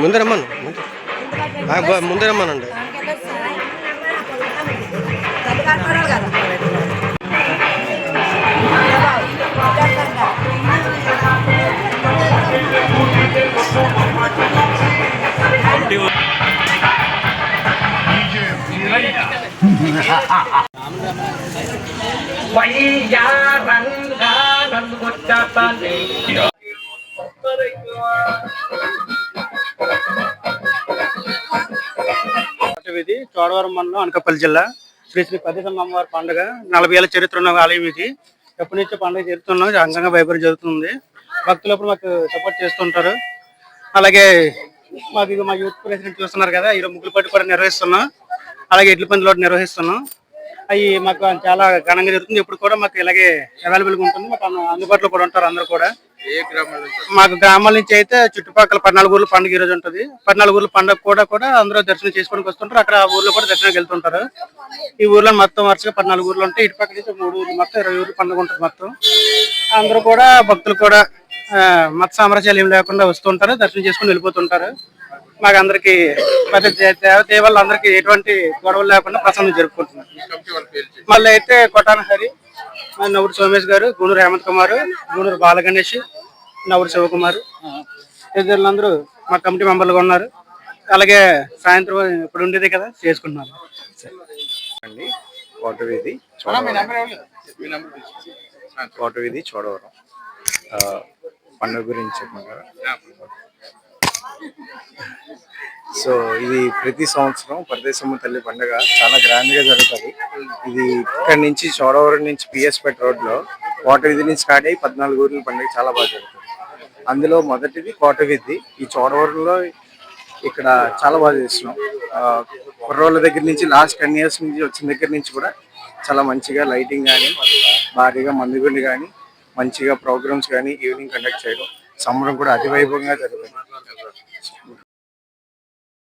ముందు రమ్మను ముందు రమ్మనండి. ఇది చోడవరం మండలం అనకాపల్లి జిల్లా శ్రీ శ్రీ పద్మమ్మ అమ్మవారి పండుగ 40 ఏళ్ళ చరిత్ర ఉన్న ఆలయం ఇది. ఎప్పటి నుంచో పండుగ జరుగుతున్నాం, అంగంగా వైభవం జరుగుతుంది. భక్తులు అప్పుడు మాకు సపోర్ట్ చేస్తుంటారు. అలాగే మాకు మా యూత్ ప్రెసిడెంట్ చూస్తున్నారు కదా, ఈరోజు ముగ్గులు పట్టు కూడా నిర్వహిస్తున్నాం. అలాగే ఎడ్ల పందులు నిర్వహిస్తున్నాం. అవి మాకు చాలా ఘనంగా జరుగుతుంది. ఇప్పుడు కూడా మాకు ఇలాగే అవైలబుల్గా ఉంటుంది. మాకు అందుబాటులో కూడా ఉంటారు అందరూ కూడా. మాకు గ్రామాల నుంచి అయితే చుట్టుపక్కల 14 ఊర్లు పండుగ ఈ రోజు ఉంటుంది. 14 ఊర్ల పండుగ కూడా అందరూ దర్శనం చేసుకోవడానికి వస్తుంటారు. అక్కడ ఆ ఊర్లో కూడా దర్శనానికి వెళ్తుంటారు. ఈ ఊర్లో మొత్తం వరుసగా 14 ఊర్లు ఉంటాయి. ఇటు పక్క నుంచి 3 ఊర్లు, మొత్తం 20 ఊర్లు పండుగ ఉంటుంది మొత్తం. అందరూ కూడా భక్తులు కూడా మత సామ్రాజ్యాలు ఏం లేకుండా వస్తుంటారు, దర్శనం చేసుకుని వెళ్ళిపోతుంటారు. మాకు అందరికి దేవాళ్ళు అందరికి ఎటువంటి గొడవలు లేకుండా ప్రసన్నం జరుపుకుంటున్నారు. మళ్ళీ అయితే కొట్టాన హరి, నవ్వుడు సోమేష్ గారు, గూడూరు హేమంత్ కుమార్, గూడూరు బాలగణేష్, నవ్వుడు శివకుమార్ ఇద్దరులందరూ మా కమిటీ మెంబర్లుగా ఉన్నారు. అలాగే సాయంత్రం ఇప్పుడు ఉండేది కదా చేసుకుంటున్నారు. కోటవీధి చోడవరం పండుగ గురించి చెప్పమంటారా? సో ఇది ప్రతి సంవత్సరం పరదేశమ్మ తల్లి పండుగ చాలా గ్రాండ్ గా జరుగుతుంది. ఇది ఇక్కడ నుంచి చోడవరం నుంచి పిఎస్పేట రోడ్ లో కోటవీధి నుంచి స్టార్ట్ అయ్యి 14 ఊర్ల పండుగ చాలా బాగా జరుగుతుంది. అందులో మొదటిది కోటవీధి. ఈ చోడవరంలో ఇక్కడ చాలా బాగా చేస్తున్నాం. కుర్రోళ్ళ దగ్గర నుంచి లాస్ట్ 10 years నుంచి వచ్చిన దగ్గర నుంచి కూడా చాలా మంచిగా లైటింగ్ కానీ, భారీగా మందుగుండి కానీ, మంచిగా ప్రోగ్రామ్స్ కానీ ఈవినింగ్ కండక్ట్ చేయడం, సంబరం కూడా అతి వైభవంగా జరుగుతుంది.